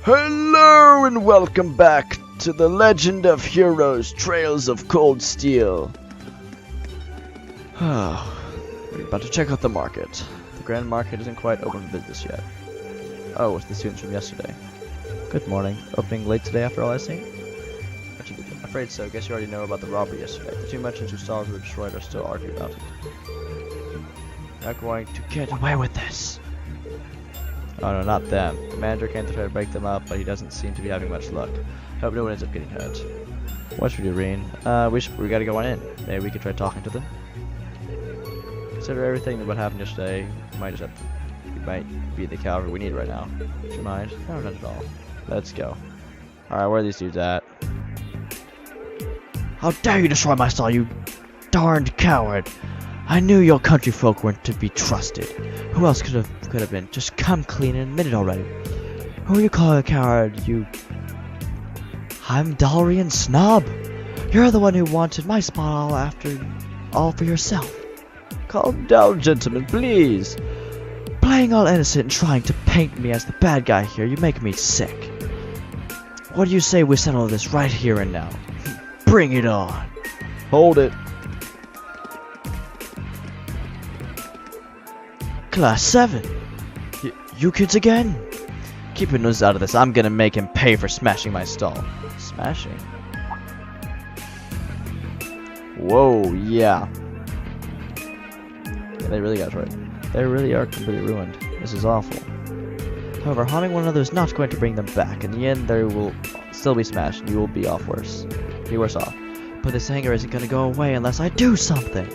Hello and welcome back to the Legend of Heroes Trails of Cold Steel. We're about to check out the market. The Grand Market isn't quite open for business yet. Oh, it's the students from yesterday. Good morning. Opening late today after all I see? I'm afraid so. Guess you already know about the robbery yesterday. The two merchants whose stalls were destroyed are still arguing about it. You're not going to get away with this. Oh no, not them. The manager came to try to break them up, but he doesn't seem to be having much luck. Hope no one ends up getting hurt. What should we do, Rean? We gotta go on in. Maybe we could try talking to them. Consider everything what happened yesterday. We might be the cavalry we need right now. Would you mind? No, not at all. Let's go. Alright, where are these dudes at? How dare you destroy my stall, you darned coward! I knew your country folk weren't to be trusted. Who else could have been? Just come clean and admit it already. Who are you calling a coward, you Heimdallrian snob? You're the one who wanted my small after all for yourself. Calm down, gentlemen, please. Playing all innocent and trying to paint me as the bad guy here, you make me sick. What do you say we settle this right here and now? Bring it on. Hold it. Class VII. You kids again? Keep your nose out of this. I'm gonna make him pay for smashing my stall. Smashing? Whoa, yeah. Yeah, they really got it right. They really are completely ruined. This is awful. However, harming one another is not going to bring them back. In the end, they will still be smashed, and you will be worse off. But this anger isn't going to go away unless I do something.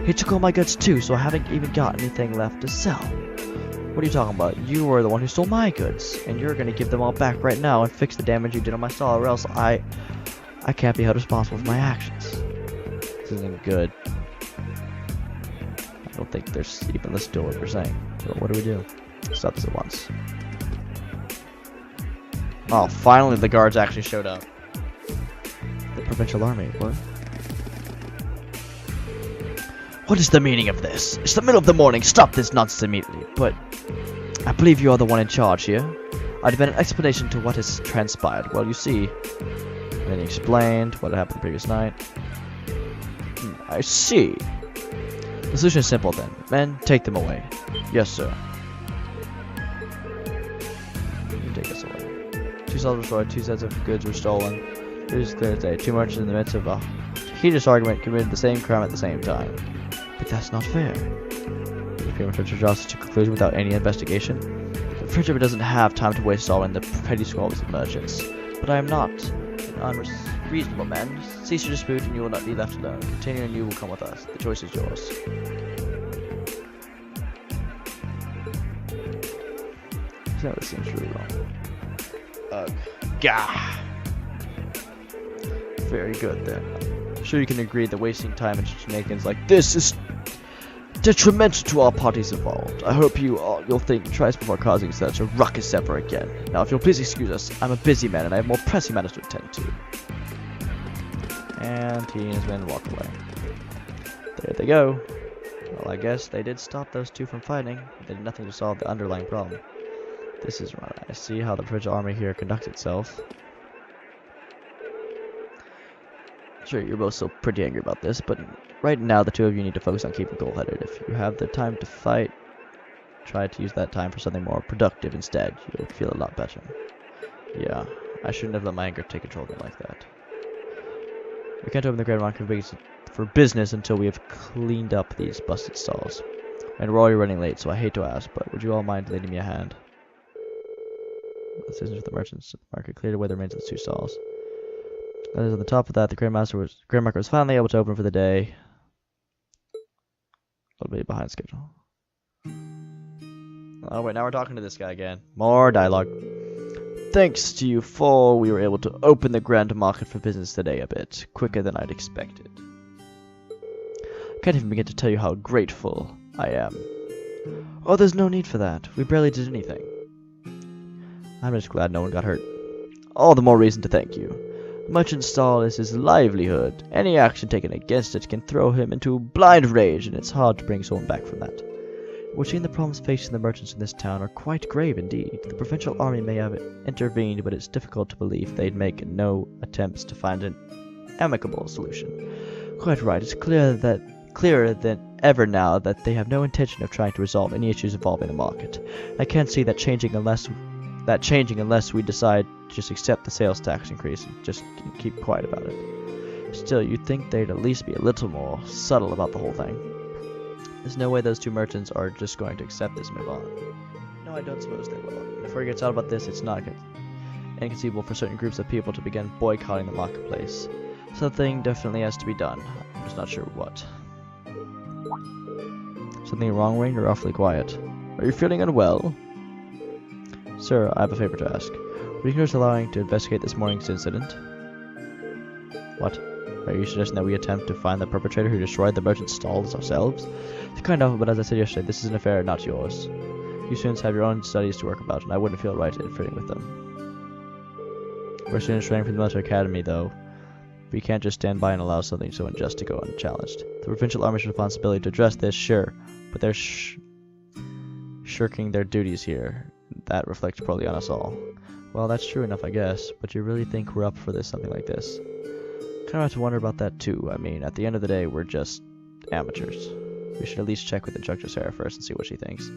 He took all my goods too, so I haven't even got anything left to sell. What are you talking about? You were the one who stole my goods, and you're going to give them all back right now and fix the damage you did on my stall, or else I can't be held responsible for my actions. This isn't good. I don't think there's even listened to what we're saying. But what do we do? Stop this at once. Oh, finally the guards actually showed up. The provincial army, what? What is the meaning of this? It's the middle of the morning. Stop this nonsense immediately. But I believe you are the one in charge here. I demand an explanation to what has transpired. Well, you see. And then he explained what had happened the previous night. I see. The solution is simple then. Men, take them away. Yes, sir. You take us away. 2 stalls were destroyed. 2 sets of goods were stolen. It is clear as day. 2 merchants in the midst of a heated argument committed the same crime at the same time. But that's not fair. The premature justice to conclusion without any investigation. The Frenchman doesn't have time to waste all in the petty squabbles of merchants. But I am not an unreasonable man. Cease your dispute and you will not be left alone. Continue and you will come with us. The choice is yours. That seems really wrong. Ugh. Gah! Very good then. I'm sure you can agree that wasting time in shenanigans like this is detrimental to all parties involved. I hope you'll think twice before causing such a ruckus ever again. Now, if you'll please excuse us, I'm a busy man and I have more pressing matters to attend to. And he and his men walk away. There they go. Well, I guess they did stop those two from fighting. They did nothing to solve the underlying problem. This is right. I see how the provincial army here conducts itself. Sure, you're both still pretty angry about this, but right now the two of you need to focus on keeping cool-headed. If you have the time to fight, try to use that time for something more productive instead. You'll feel a lot better. Yeah, I shouldn't have let my anger take control of me like that. We can't open the Grand Market for business until we have cleaned up these busted stalls. And we're already running late, so I hate to ask, but would you all mind lending me a hand? Decisions with the merchants at the market cleared away the remains of the 2 stalls. That is on the top of that, the Grand Market was finally able to open for the day. A little bit behind schedule. Oh wait, now we're talking to this guy again. More dialogue. Thanks to you 4, we were able to open the Grand Market for business today a bit quicker than I'd expected. I can't even begin to tell you how grateful I am. Oh, there's no need for that. We barely did anything. I'm just glad no one got hurt. All the more reason to thank you. Merchant's stall is his livelihood. Any action taken against it can throw him into blind rage, and it's hard to bring someone back from that. We're seeing the problems facing the merchants in this town are quite grave indeed. The provincial army may have intervened, but it's difficult to believe they'd make no attempts to find an amicable solution. Quite right. It's clearer than ever now that they have no intention of trying to resolve any issues involving the market. I can't see that changing unless we decide to just accept the sales tax increase and just keep quiet about it. Still, you'd think they'd at least be a little more subtle about the whole thing. There's no way those two merchants are just going to accept this and move on. No, I don't suppose they will. If word gets out about this, it's not inconceivable for certain groups of people to begin boycotting the marketplace. Something definitely has to be done. I'm just not sure what. Something wrong, Rean? You're awfully quiet. Are you feeling unwell? Sir, I have a favor to ask. Would you consider allowing to investigate this morning's incident? What? Are you suggesting that we attempt to find the perpetrator who destroyed the merchant's stalls ourselves? It's kind of, but as I said yesterday, this is an affair not yours. You students have your own studies to work about, and I wouldn't feel right interfering with them. We're students training for the military academy, though. We can't just stand by and allow something so unjust to go unchallenged. The provincial army's responsibility to address this, sure, but they're shirking their duties here. That reflects poorly on us all. Well, that's true enough, I guess, but you really think we're up for something like this? Kind of have to wonder about that too. I mean, at the end of the day, we're just amateurs. We should at least check with Instructor Sarah first and see what she thinks.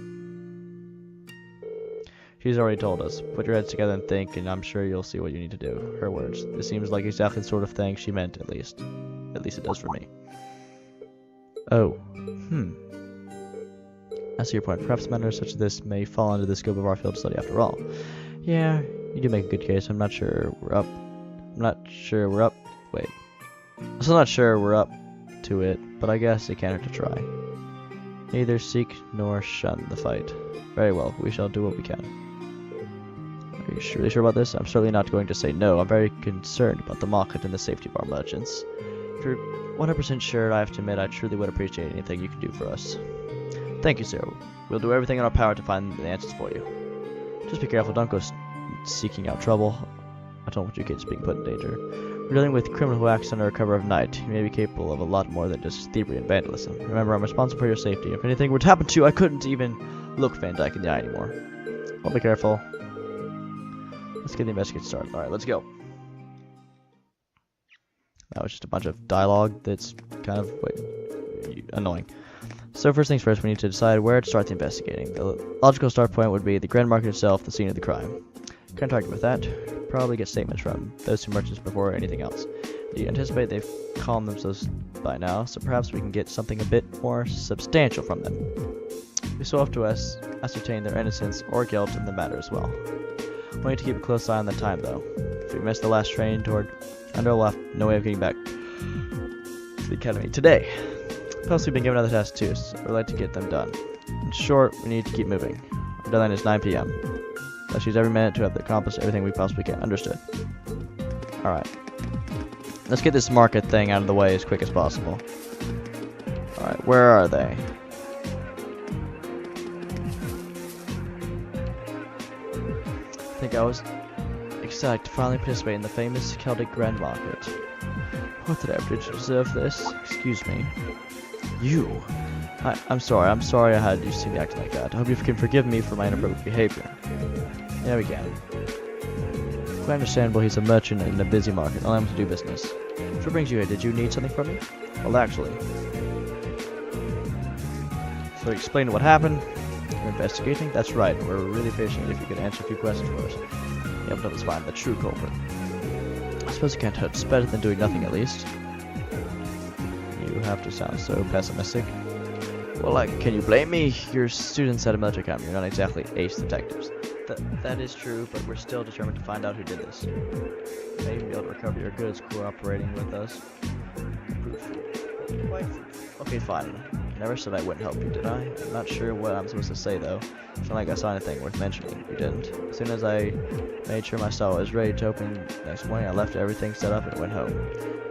She's already told us, put your heads together and think, and I'm sure you'll see what you need to do. Her words. This seems like exactly the sort of thing she meant, at least. At least it does for me. Oh. I see your point. Perhaps matters such as this may fall under the scope of our field study after all. Yeah, you do make a good case. I'm not sure we're up. Wait. I'm still not sure we're up to it, but I guess it can't hurt to try. Neither seek nor shun the fight. Very well, we shall do what we can. Are you really sure about this? I'm certainly not going to say no. I'm very concerned about the market and the safety of our merchants. If you're 100% sure, I have to admit I truly would appreciate anything you can do for us. Thank you, sir. We'll do everything in our power to find the answers for you. Just be careful, don't go seeking out trouble. I don't want you kids being put in danger. We're dealing with criminal who acts under cover of night. You may be capable of a lot more than just thievery and vandalism. Remember, I'm responsible for your safety. If anything were to happen to you, I couldn't even look Van Dyke in the eye anymore. I'll be careful. Let's get the investigation started. Alright, let's go. That was just a bunch of dialogue that's kind of annoying. So first things first, we need to decide where to start the investigating. The logical start point would be the Grand Market itself, the scene of the crime. Can't argue with that. Probably get statements from those two merchants before anything else. You anticipate they've calmed themselves by now, so perhaps we can get something a bit more substantial from them. We still have to ascertain their innocence or guilt in the matter as well. We need to keep a close eye on the time, though. If we miss the last train toward Under, we'll have no way of getting back to the academy today. Plus, we've been given other tasks too, so we'd like to get them done. In short, we need to keep moving. Our deadline is 9 p.m. Let's use every minute to have accomplished everything we possibly can. Understood. Alright. Let's get this market thing out of the way as quick as possible. Alright, where are they? I think I was excited to finally participate in the famous Celtic Grand Market. What did I ever do to deserve this? Excuse me. You? I'm sorry I had you see me acting like that. I hope you can forgive me for my inappropriate behavior. Yeah, we can. Quite understandable, he's a merchant in a busy market. Allow him to do business. What brings you here? Did you need something from me? Well, actually. So explain what happened. You're investigating? That's right. We're really patient if you could answer a few questions for us. Yeah, but let's find the true culprit. I suppose it can't hurt. It's better than doing nothing, at least. You have to sound so pessimistic. Well, can you blame me? You're students at a military academy. You're not exactly ace detectives. That is true, but we're still determined to find out who did this. You may even be able to recover your goods cooperating with us. Proof. Okay, fine. Never said I wouldn't help you, did I? I'm not sure what I'm supposed to say, though. It's not like I saw anything worth mentioning. You didn't. As soon as I made sure my stall was ready to open next morning, I left everything set up and went home.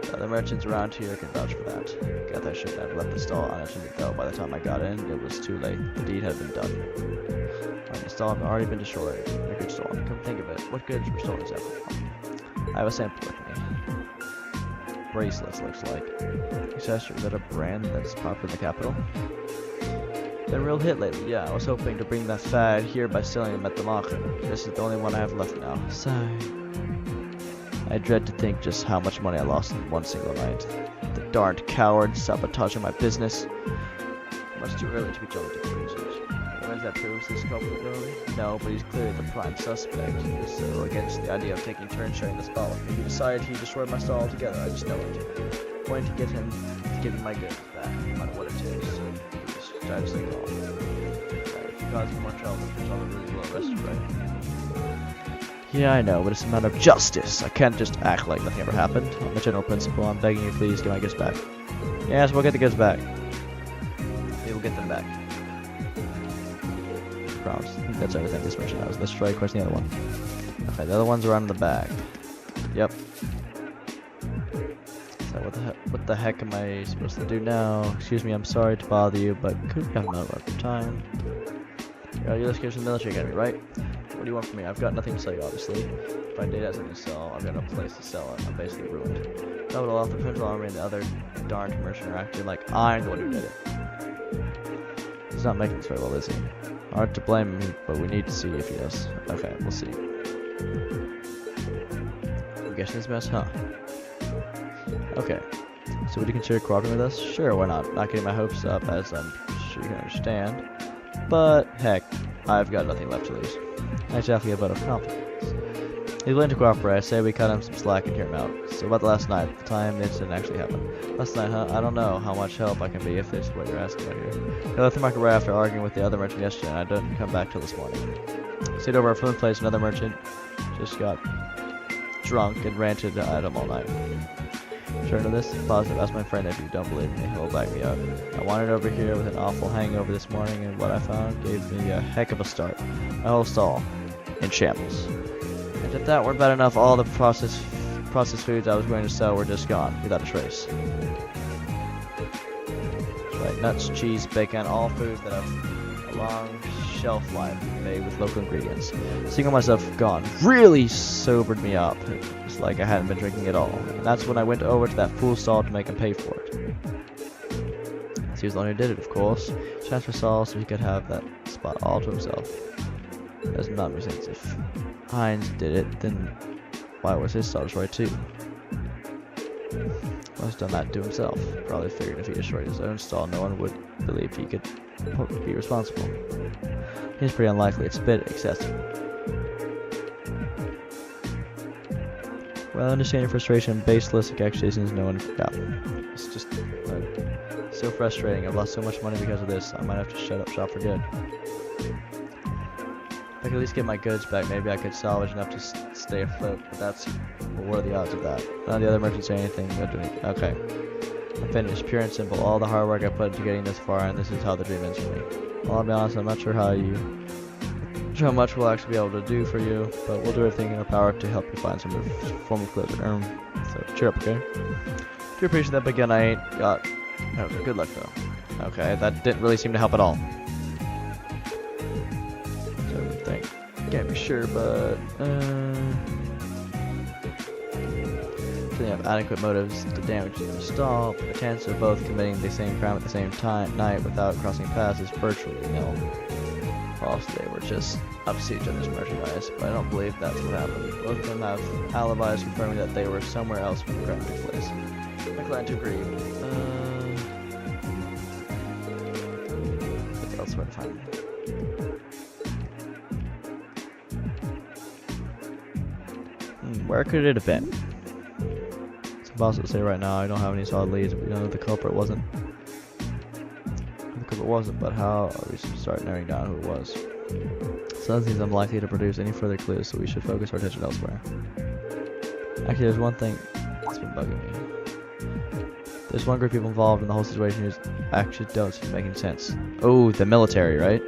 The merchants around here can vouch for that. Got that shit. I've left the stall unattended, though. By the time I got in, it was too late. The deed had been done. The stall had already been destroyed. A good stall. Come think of it. What goods were stolen exactly? I have a sample with me. Bracelets, looks like. Accessory, is that a brand that's popular in the capital? Been a real hit lately, yeah. I was hoping to bring that fad here by selling them at the market. This is the only one I have left now. Sigh. I dread to think just how much money I lost in one single night. The darned coward sabotaging my business. Much too early to be jumping to conclusions. When's that proves his culpability? No, but he's clearly the prime suspect. He was so against the idea of taking turns sharing the stall with me. He decided he destroyed my stall altogether. I just know it. Going to get him to give me my goods back, no matter what it takes. I just think, if you cause more trouble, there's all really well arrested, right? Yeah, I know, but it's a matter of justice. I can't just act like nothing ever happened. On the general principle, I'm begging you, please get my goods back. Yes, we'll get the goods back. We will get them back. Promise. I think that's everything this merchant knows. Let's try questioning the other one. Okay, the other one's around in the back. Yep. So what the heck am I supposed to do now? Excuse me, I'm sorry to bother you, but could we have another time? You're the Thors Military Academy, right? What do you want from me? I've got nothing to sell you, obviously. If I did have something to sell, I've got no place to sell it. I'm basically ruined. Double off the Prince Army and the other darned merchant are acting like I'm the one who did it. He's not making this very well, is he? Hard to blame him, but we need to see if he does. Okay, we'll see. I'm guessing this mess, huh? Okay. So would you consider cooperating with us? Sure, why not? Not getting my hopes up, as I'm sure you can understand. But, heck, I've got nothing left to lose. Not exactly a vote of confidence. He's willing to cooperate. I say we cut him some slack and hear him out. So about the last night, the time the incident actually happened. Last night, huh? I don't know how much help I can be if this is what you're asking about here. I left the market right after arguing with the other merchant yesterday, and I didn't come back till this morning. Stayed over at Flint Place, another merchant just got drunk and ranted at him all night. Turn to this, positive. Ask my friend if you don't believe me. He'll back me up. I wandered over here with an awful hangover this morning, and what I found gave me a heck of a start. My whole stall in shambles. And if that weren't bad enough, all the processed foods I was going to sell were just gone, without a trace. That's right, nuts, cheese, bacon, all foods that have a long shelf life made with local ingredients. Seeing all my stuff gone really sobered me up. It's like I hadn't been drinking at all. And that's when I went over to that fool stall to make him pay for it. He was the one who did it, of course. Transfer stall so he could have that spot all to himself. It does not make sense. If Heinz did it, then why was his stall destroyed too? Must have done that to himself. Probably figured if he destroyed his own stall, no one would believe he could be responsible. It's pretty unlikely. It's a bit excessive. Well, I understand your frustration and baseless accusations no one forgot. It's just so frustrating. I've lost so much money because of this. I might have to shut up shop for good. If I could at least get my goods back, maybe I could salvage enough to stay afloat, but what are the odds of that? None of the other merchants say anything. Okay. I'm finished. Pure and simple. All the hard work I put into getting this far, and this is how the dream ends for me. Well, I'll be honest, I'm not sure how much we'll actually be able to do for you, but we'll do everything in our power to help you find some form of closure. So cheer up, okay? Do appreciate that, but again, I ain't got... Okay, good luck, though. Okay, that didn't really seem to help at all. So, I think... Can't be sure, but... They have adequate motives to damage the stall, but the chance of both committing the same crime at the same night without crossing paths is virtually nil. Also, they were just up to see each other's merchandise, but I don't believe that's what happened. Both of them have alibis confirming that they were somewhere else when the crime took place. I'm glad to agree. What else would I find? Where could it have been? Impossible to say right now. I don't have any solid leads. We know the culprit wasn't. But how are we to start narrowing down who it was? Some things unlikely to produce any further clues, so we should focus our attention elsewhere. Actually, there's one thing that's been bugging me. There's one group of people involved in the whole situation whose actions don't seem to make any sense. Oh, the military, right?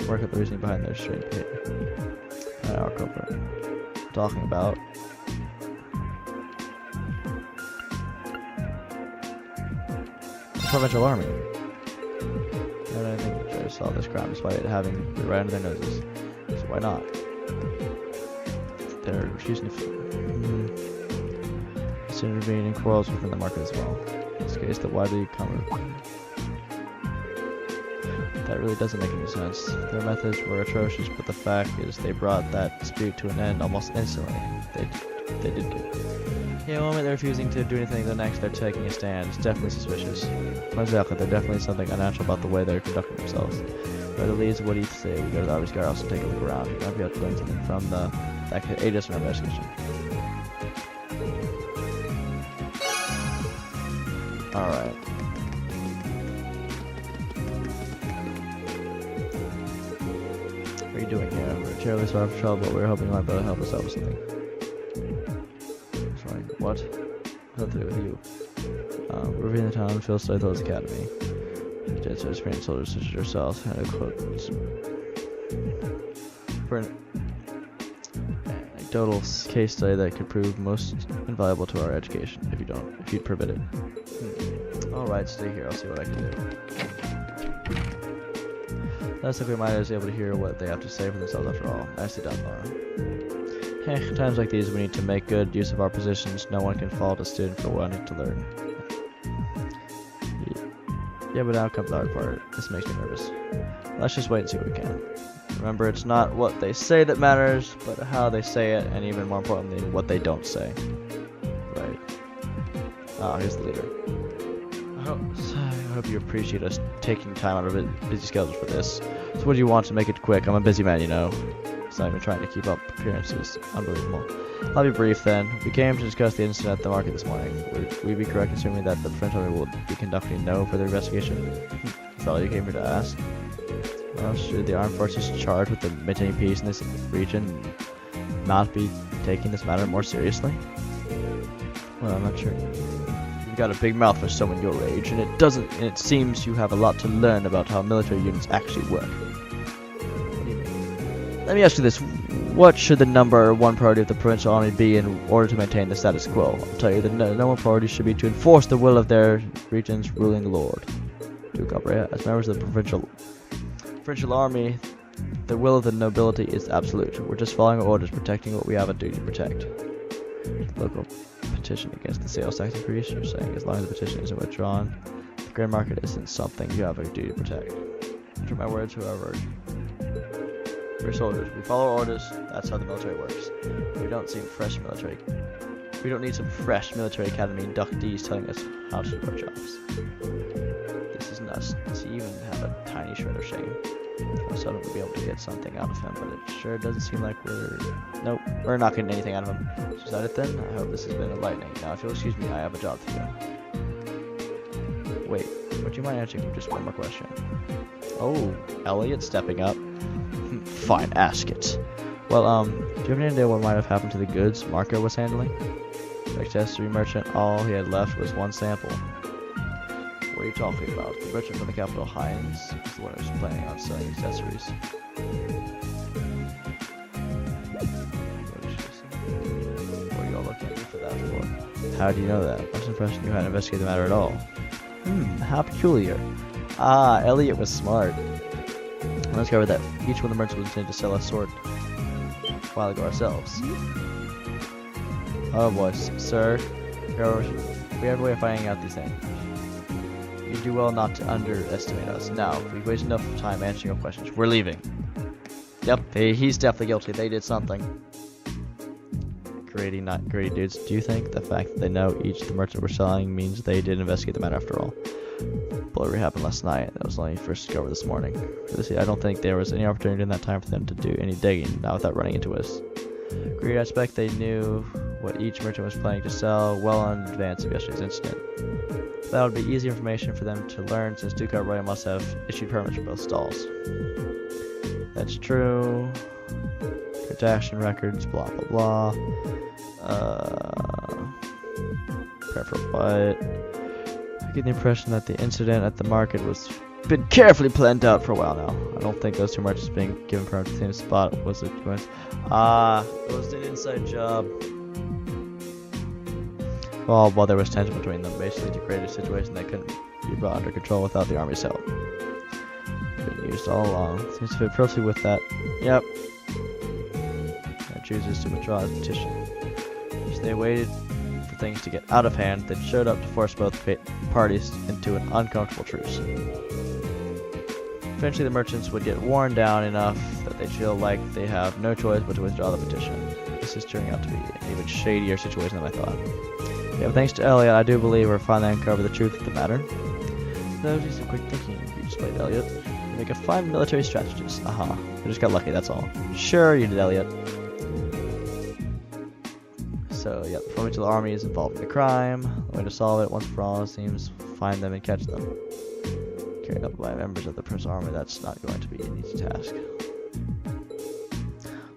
Work up the reasoning behind their strange behavior. Not our culprit. We're talking about. Provincial army. I don't think they saw this crime despite it having it right under their noses. So why not? They're refusing to intervene in quarrels within the market as well. In this case, the widely common That really doesn't make any sense. Their methods were atrocious, but the fact is they brought that dispute to an end almost instantly. They did good. Yeah, the moment they're refusing to do anything, the next they're taking a stand. It's definitely suspicious. Exactly, there's definitely something unnatural about the way they're conducting themselves. But at least what do you say? We go to the Arby's guardhouse and take a look around. We might be able to learn something from that could aid us in our investigation. Alright. What are you doing here? We're terribly sorry for trouble, but we were hoping you might be able to help us out with something. Sorry, what? Nothing to do with you. We're in the town, Phil studied Thors Academy. It's experienced soldiers such as yourselves. And a quote. For an anecdotal case study that could prove most invaluable to our education, if you'd permit it. Alright, stay here, I'll see what I can do. Looks like we might be able to hear what they have to say for themselves after all. Nicely done, Laura. Hey, times like these we need to make good use of our positions. No one can fault a student for wanting to learn. Yeah, but now comes the hard part. This makes me nervous. Let's just wait and see what we can. Remember, it's not what they say that matters, but how they say it, and even more importantly, what they don't say. Right. Ah, here's the leader. I hope you appreciate us taking time out of a busy schedule for this. So what do you want to make it quick? I'm a busy man, you know. It's not even trying to keep up appearances. Unbelievable. I'll be brief then. We came to discuss the incident at the market this morning. Would we be correct assuming that the French army will be conducting no further investigation? Is that all you came here to ask? Well, should the armed forces charged with maintaining peace in this region not be taking this matter more seriously? Well, I'm not sure. You've got a big mouth for someone your age, and it seems you have a lot to learn about how military units actually work. What do you mean? Let me ask you this. What should the number one priority of the provincial army be in order to maintain the status quo? I'll tell you, the number one priority should be to enforce the will of their region's ruling lord. To comprehend, as members of the provincial army, the will of the nobility is absolute. We're just following our orders, protecting what we have a duty to protect. The local petition against the sales tax increase, you're saying as long as the petition isn't withdrawn, the grain market isn't something you have a duty to protect. After my words, however, we're soldiers. We follow orders. That's how the military works. We don't need some fresh military academy inductees telling us how to do our jobs. This is nuts. Does he even have a tiny shred of shame? I was hoping we'd be able to get something out of him, but it sure doesn't seem like we're not getting anything out of him. So is that it then? I hope this has been enlightening. Now, if you'll excuse me, I have a job to do. Wait, would you mind answering just one more question? Oh, Elliot stepping up. Fine, ask it. Well, do you have any idea what might have happened to the goods Marco was handling? The accessory merchant, all he had left was one sample. What are you talking about? The merchant from the capital, Heinz, is the one who was planning on selling accessories. What are you all looking at me for that for? How do you know that? I was impressed you hadn't investigated the matter at all. How peculiar. Ah, Elliot was smart. I discovered that each one of the merchants was intended to sell a sword a while ago ourselves. Oh boy, sir. We have a way of finding out these things. You do well not to underestimate us. Now, we've wasted enough time answering your questions. We're leaving. Yep, he's definitely guilty. They did something. Greedy dudes. Do you think the fact that they know each the merchant we're selling means they did investigate the matter after all? Bullery happened last night. That was only first discovered this morning. I don't think there was any opportunity in that time for them to do any digging, not without running into us. Agreed, I expect they knew what each merchant was planning to sell well in advance of yesterday's incident. That would be easy information for them to learn since Duke Roy must have issued permits for both stalls. That's true. Kardashian records, blah blah blah. Preferable but I get the impression that the incident at the market was been carefully planned out for a while now. I don't think those two merchants being given permit to the same spot was a coincidence. It was an inside job. Well, while there was tension between them, basically to create a situation that couldn't be brought under control without the army's help. Been used all along. Seems to fit perfectly with that. Yep. And chooses to withdraw his petition. So they waited for things to get out of hand, then showed up to force both parties into an uncomfortable truce. Eventually, the merchants would get worn down enough that they feel like they have no choice but to withdraw the petition. This is turning out to be an even shadier situation than I thought. Yeah, but thanks to Elliot, I do believe we're finally uncovered the truth of the matter. So, do some quick thinking. You just played Elliot. You make a fine military strategist. Aha. I just got lucky, that's all. Sure, you did, Elliot. So, yeah, the provincial army is involved in the crime. The way to solve it once for all seems find them and catch them. Carried out by members of the provincial army, that's not going to be an easy task.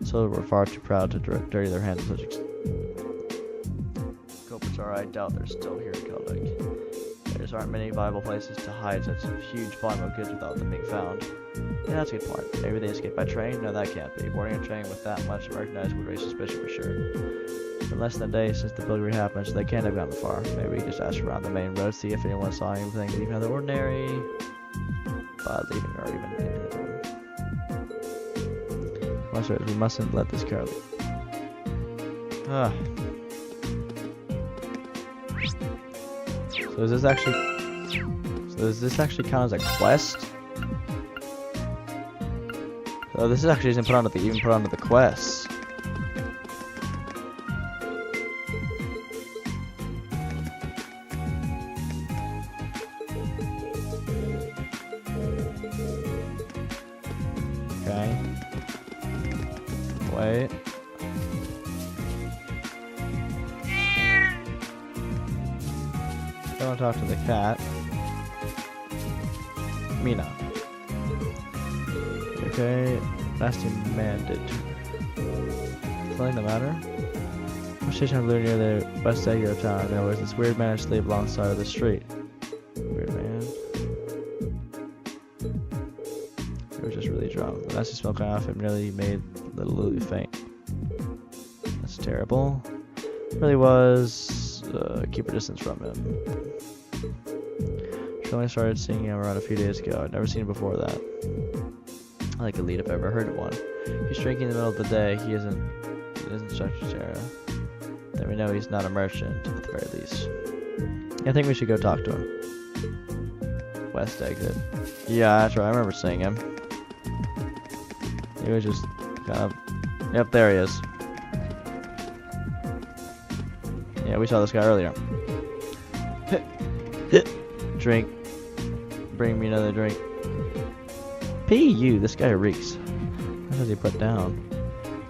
So we're far too proud to dirty their hands with such culprits are. I doubt they're still here in Kelvik. There just aren't many viable places to hide such a huge volume of goods without them being found. Yeah, that's a good point. Maybe they escaped by train? No, that can't be. Boarding a train with that much merchandise would raise suspicion for sure. It's been less than a day since the burglary happened, so they can't have gone far. Maybe we just ask around the main road, see if anyone saw anything even out of the ordinary. By leaving or even in the room. We mustn't let this car leave. Ah. So does this actually count as a quest? Oh, this is actually even put onto the quest. Okay. Wait. I want to talk to the cat. Mina. Okay. Nasty man did to her. Something the matter? I'm station of near the west exit of town. There was this weird man asleep alongside of the street. Weird man. He was just really drunk. The nasty smell coming off him nearly made little Lily faint. That's terrible. It really was. Keep a distance from him. She only started seeing him around a few days ago. I'd never seen him before that. I like a lead if I ever heard of one. He's drinking in the middle of the day. He isn't such a terror. Then we know he's not a merchant, at the very least. I think we should go talk to him. West exit. Yeah, that's right. I remember seeing him. He was just kind of... Yep, there he is. Yeah, we saw this guy earlier. Drink. Bring me another drink. P.U. This guy reeks. What does he put down?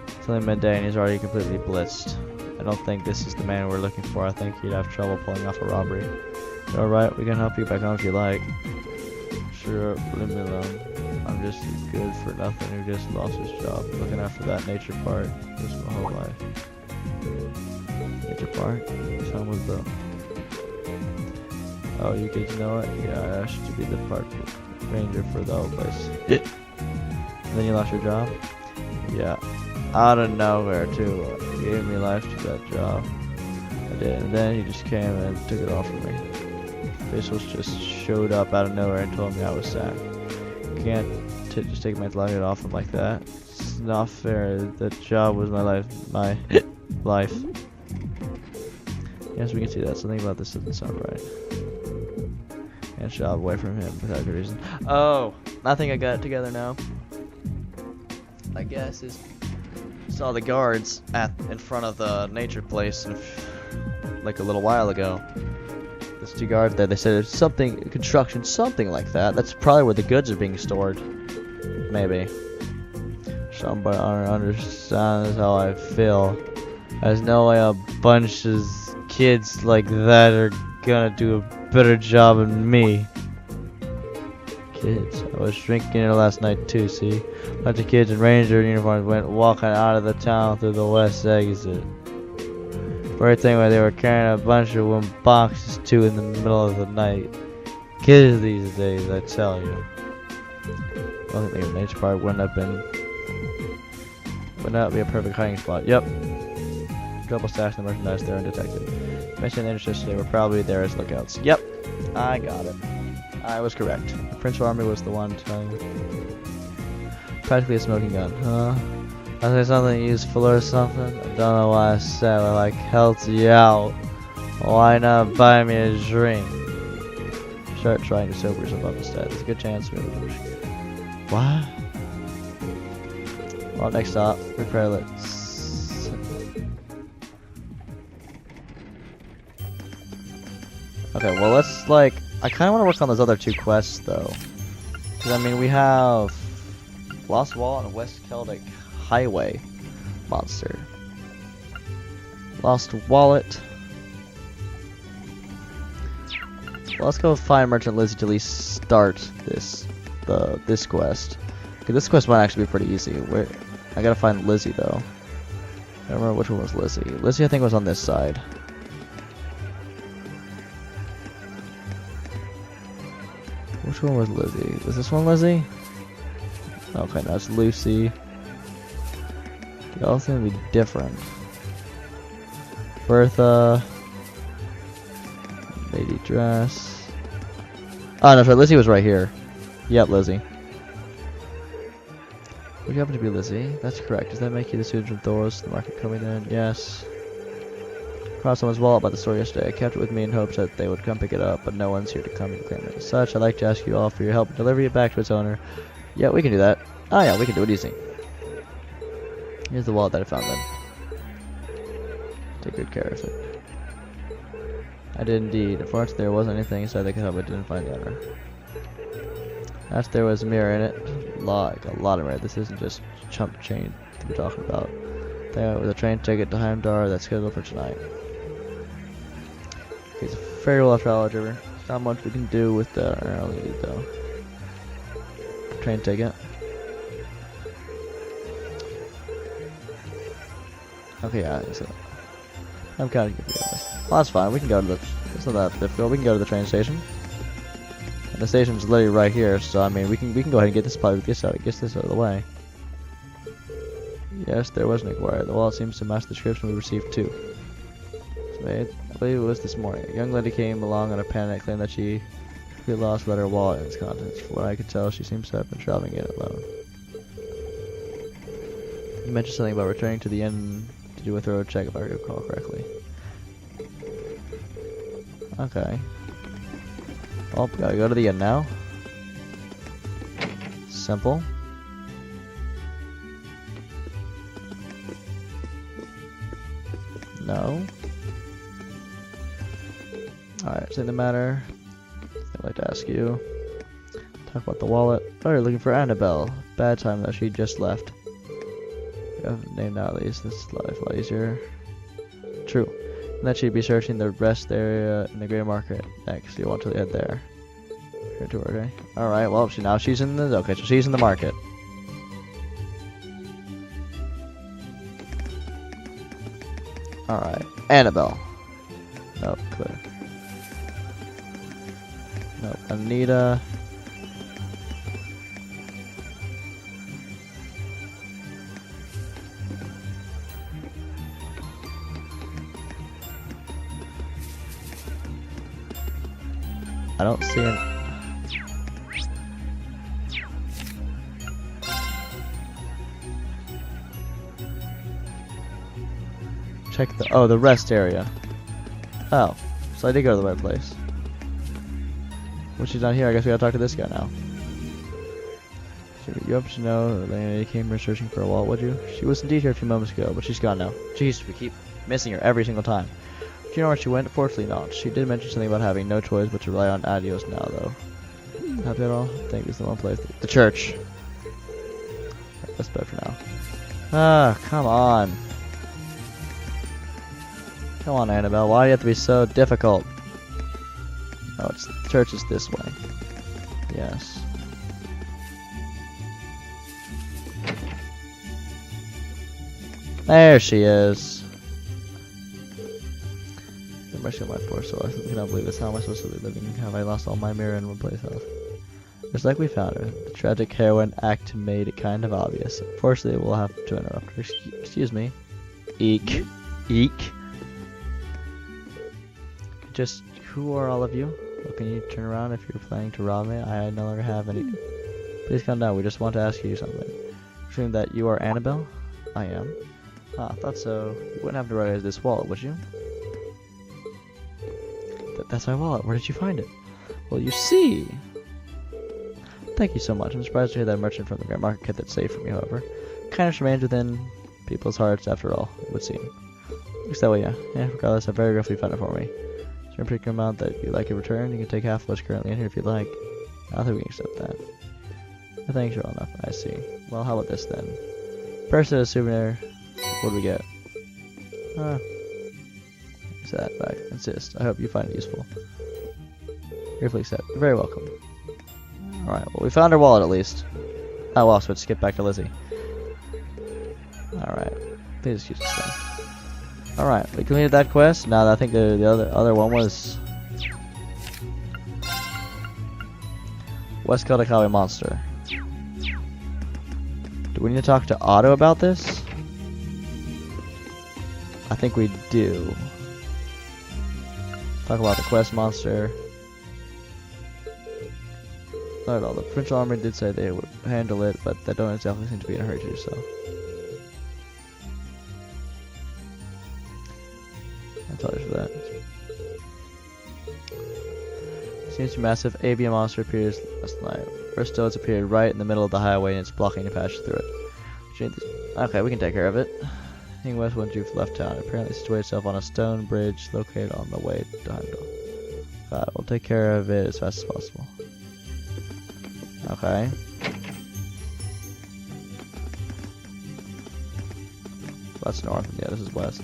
It's only midday and he's already completely blitzed. I don't think this is the man we're looking for. I think he'd have trouble pulling off a robbery. Alright, we can help you back home if you like. Sure, leave me alone. I'm just a good for nothing who just lost his job. Looking after that nature park just my whole life. Nature park? Someone with the... Oh, you kids know it? Yeah, I asked you to be the park ranger for the whole place. And then you lost your job? Yeah. Out of nowhere, too. He gave me life to that job. I did. And then he just came and took it off from me. Officials just showed up out of nowhere and told me I was sacked. Can't just take my life off him like that. It's not fair. That job was my life. My life. Yes, we can see that. Something about this doesn't sound right. And job away from him without good reason. Oh, I think I got it together now. I guess is saw the guards in front of the nature place like a little while ago. There's two guards there. They said it's something construction, something like that. That's probably where the goods are being stored. Maybe. Somebody understands how I feel. There's no way a bunch of kids like that are gonna do a better job than me. Kids. I was drinking here last night too, see? A bunch of kids in ranger uniforms went walking out of the town through the west exit. First thing when they were carrying a bunch of wooden boxes too in the middle of the night. Kids these days, I tell you. I don't think the nature park would not be a perfect hiding spot. Yep. Double stash the merchandise there and detected. Mentioned the interest today. We're probably there as lookouts. Yep, I got it. I was correct. The Prince Army was the one telling me. Practically a smoking gun, huh? I say something useful or something? I don't know why I said I like helped you out. Why not buy me a drink? Start trying to sober yourself up instead. There's a good chance we'll What? Well, next stop, repair let's. Okay, well let's like. I kind of want to work on those other 2 quests though, because I mean we have Lost Wallet and West Celtic Highway monster. Lost Wallet. Well, let's go find Merchant Lizzie to at least start this quest. Okay, this quest might actually be pretty easy. I gotta find Lizzie though. I don't remember which one was Lizzie. Lizzie I think was on this side. Which one was Lizzie? Was this one Lizzie? Okay, now it's Lucy. They all seem to be different. Bertha. Lady dress. Oh no, sorry, Lizzie was right here. Yep, Lizzie. Would you happen to be Lizzie? That's correct. Does that make you the student from Thors? The market coming in? Yes. Found someone's wallet by the store yesterday. I kept it with me in hopes that they would come pick it up, but no one's here to come and claim it. As such, I'd like to ask you all for your help in delivering it back to its owner. Yeah, we can do that. Oh yeah, we can do it easy. Here's the wallet that I found then. Take good care of it. I did indeed. Unfortunately, there wasn't anything inside that could help, but didn't find the owner. After there was a mirror in it. Like a lot of mirror. This isn't just chump chain that we're talking about. There was a train ticket to Heimdar that's scheduled for tonight. Okay, it's a very well traveled river. There's not much we can do with the early though. Train ticket. Okay, yeah, I think so. I'm kind of giving this. Well, that's fine. We can go to the. It's not that difficult. We can go to the train station. And the station's literally right here, so I mean, we can go ahead and get this out of the way. Yes, there was an inquiry. The wallet seems to match the description we received too. I believe it was this morning. A young lady came along in a panic, claiming that she lost her wallet and its contents. From what I could tell, she seems to have been traveling it alone. You mentioned something about returning to the inn to do a thorough check, if I recall correctly. Okay. Well, gotta go to the inn now. Simple. No. Alright, say the matter. I'd like to ask you. Talk about the wallet. Oh, you're looking for Annabelle. Bad time though, she just left. You have a name now at least. This is a lot easier. True. And that she'd be searching the rest area in the Grey Market next. You want to head there. Here to her, okay? Alright, well she's in the so she's in the market. Alright. Annabelle. Nope, clear. Nope. Anita. I don't see an. Check the rest area. Oh, so I did go to the right place. When she's not here, I guess we gotta talk to this guy now. You happen to know the lady came here searching for a wallet, would you? She was indeed here a few moments ago, but she's gone now. Jeez, we keep missing her every single time. Do you know where she went? Fortunately not. She did mention something about having no choice but to rely on Adios now, though. Happy at all? I think it's the one place. The church. Right, that's better for now. Ah, come on. Come on, Annabelle. Why do you have to be so difficult? Oh, the church is this way. Yes. There she is. Mercy on my poor soul. I simply cannot believe this. How am I supposed to be living? Have I lost all my mirror in one place else? It's like we found her. The tragic heroine act made it kind of obvious. Unfortunately, we'll have to interrupt her. Excuse me. Eek. Eek. Just, who are all of you? Well, can you turn around if you're planning to rob me? I no longer have any. Please calm down. We just want to ask you something. Presume that you are Annabelle? I am. Ah, I thought so. You wouldn't have to recognize this wallet, would you? That's my wallet. Where did you find it? Well, you see. Thank you so much. I'm surprised to hear that merchant from the Grand Market kept it safe from you, however. Kindness remains within people's hearts after all, it would seem. Looks that way, yeah. Yeah, regardless, I very roughly found it for me. Is there a particular amount that you'd like in return? You can take half of what's currently in here if you'd like. I don't think we can accept that. I think you're all enough. I see. Well, how about this then? First, as a souvenir, what do we get? Sad fact. Insist. I hope you find it useful. Gratefully accept. You're very welcome. Alright, well, we found our wallet at least. Oh, well, so let's skip back to Lizzie. Alright. Please excuse us then. Alright, we completed that quest. Now, I think the other one was West Kodakawa Monster. Do we need to talk to Otto about this? I think we do. Talk about the quest monster. Not at all. The provincial army did say they would handle it, but they don't exactly seem to be in a hurry to do so. I'll tell you for that. Seems to be massive. ABM monster appears last night. First still, it's appeared right in the middle of the highway and it's blocking the passage through it. Okay, we can take care of it. Heading west once you've left town. Apparently situated itself on a stone bridge located on the way to Heimdall. God, we'll take care of it as fast as possible. Okay. That's north. Yeah, this is west.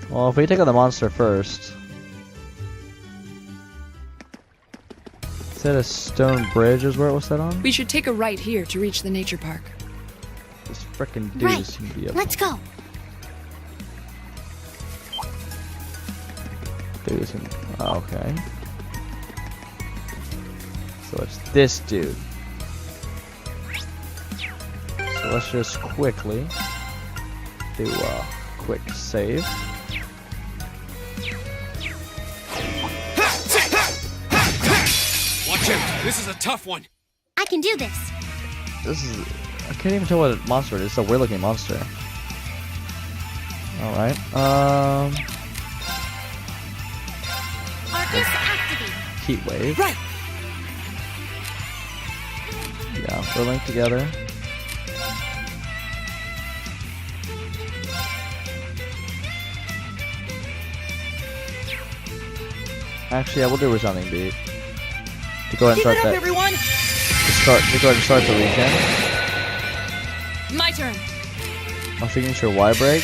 Well, if we take on the monster first. Is that a stone bridge is where it was set on? We should take a right here to reach the nature park. This frickin' dude Right. seems to be up. Let's go. Dude seems, okay. So it's this dude. So let's just quickly do a quick save. Watch out! This is a tough one. I can do this. This is, I can't even tell what monster it is. It's a weird looking monster. Alright, Arcus activate. heat wave. Right. Yeah, we're linked together. Actually, yeah, we'll do resounding beat. To go ahead and start that. everyone! To go ahead and start the regen. My turn. My signature Y break.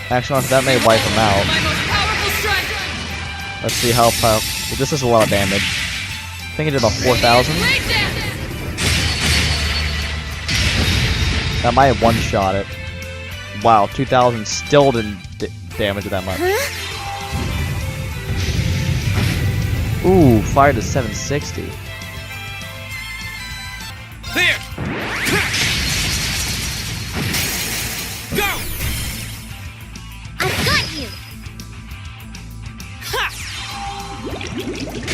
Actually, that may wipe him out. My most powerful strike! Let's see how powerful. This is a lot of damage. I think it did about 4,000. That might have one-shot it. Wow, 2,000 still didn't damage it that much. Ooh, fire to 760. There. Go. I've got you.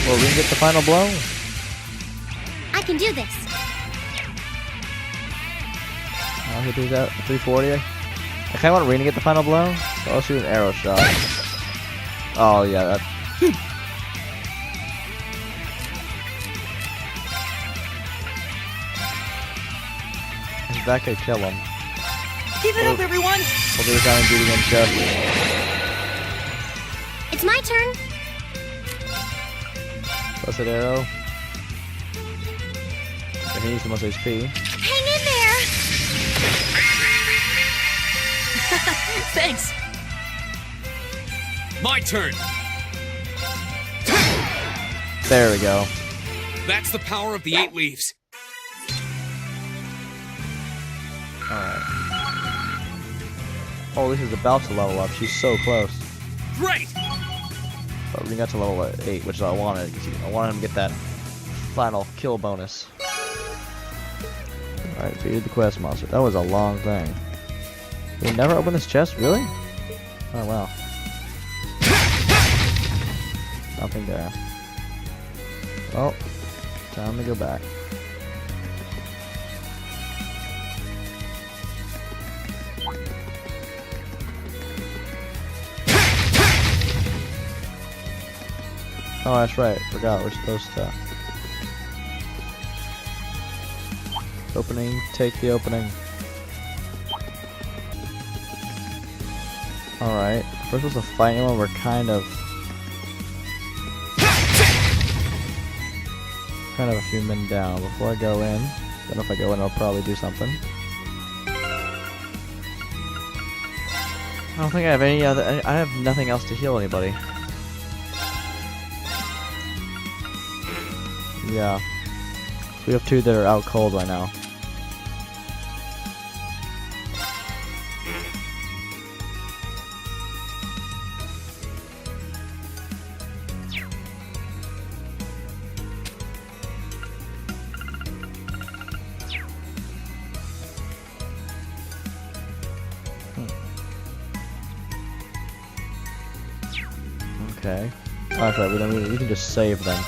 Well, we can get the final blow. I can do this. I'll hit these out 340. I kind of want Rean to get the final blow, so I'll shoot an arrow shot. Oh yeah, that. That could kill him. Keep it up, everyone! We'll do this down and do it again, Jeff. It's my turn. Blessed arrow. Okay, he needs the most HP. Hang in there. Thanks! My turn. There we go. That's the power of the 8 leaves. Alright. Oh, this is about to level up. She's so close. Great. But we got to level 8, which I wanted. I wanted him to get that final kill bonus. Alright, defeated the quest monster. That was a long thing. We never opened this chest, really? Oh wow. Nothing there. Well, time to go back. Oh, that's right. Forgot we're supposed to Opening, take the opening. Alright, first was a fighting one, we're kind of a few men down. Before I go in, don't know if I go in, I'll probably do something. I don't think I have any other, I have nothing else to heal anybody. Yeah. We have two that are out cold right now. Okay. Oh, that's right, we can just save them.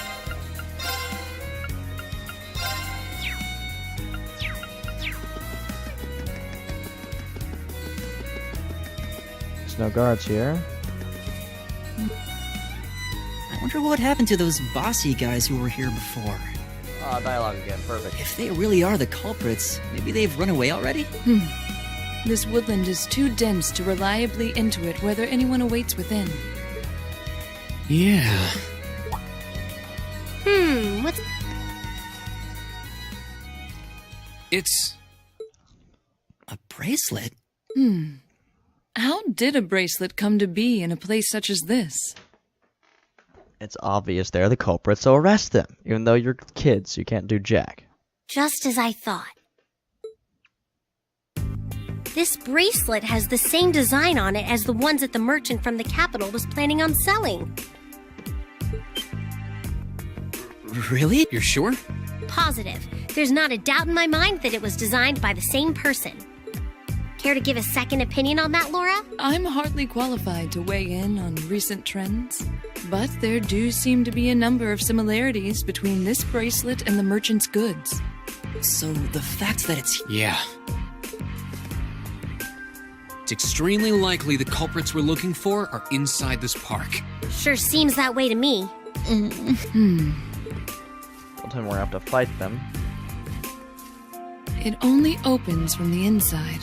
There's no guards here. I wonder what happened to those bossy guys who were here before. Ah, dialogue again, perfect. If they really are the culprits, maybe they've run away already? This woodland is too dense to reliably intuit whether anyone awaits within. Yeah. What's... It's... A bracelet? How did a bracelet come to be in a place such as this? It's obvious they're the culprits, so arrest them. Even though you're kids, you can't do jack. Just as I thought. This bracelet has the same design on it as the ones that the merchant from the capital was planning on selling. Really? You're sure? Positive. There's not a doubt in my mind that it was designed by the same person. Care to give a second opinion on that, Laura? I'm hardly qualified to weigh in on recent trends, but there do seem to be a number of similarities between this bracelet and the merchant's goods. So the fact that it's... Yeah. It's extremely likely the culprits we're looking for are inside this park. Sure seems that way to me. Don't tell me we're gonna have to fight them. It only opens from the inside.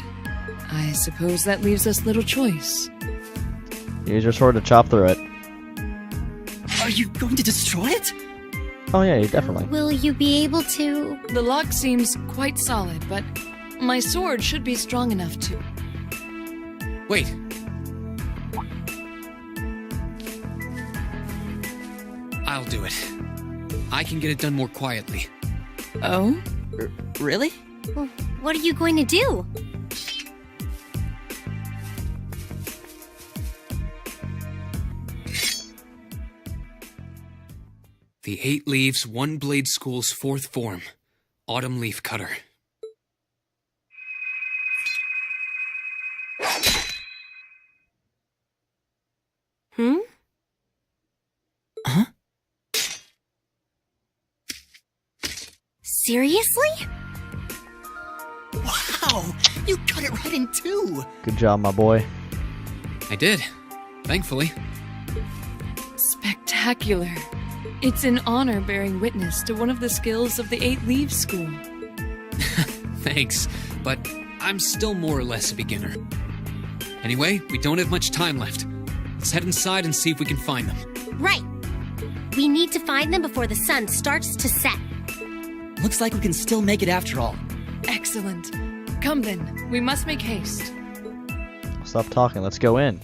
I suppose that leaves us little choice. Use your sword to chop through it. Are you going to destroy it? Oh yeah, definitely. Will you be able to... The lock seems quite solid, but my sword should be strong enough to... Wait. I'll do it. I can get it done more quietly. Oh? Really? Well, what are you going to do? The 8 Leaves, One Blade School's 4th form. Autumn Leaf Cutter. Huh? Seriously? Wow! You cut it right in two! Good job, my boy. I did. Thankfully. Spectacular. It's an honor bearing witness to one of the skills of the 8 Leaves School. Thanks, but I'm still more or less a beginner. Anyway, we don't have much time left. Let's head inside and see if we can find them. Right. We need to find them before the sun starts to set. Looks like we can still make it after all. Excellent. Come then, we must make haste. Stop talking, let's go in.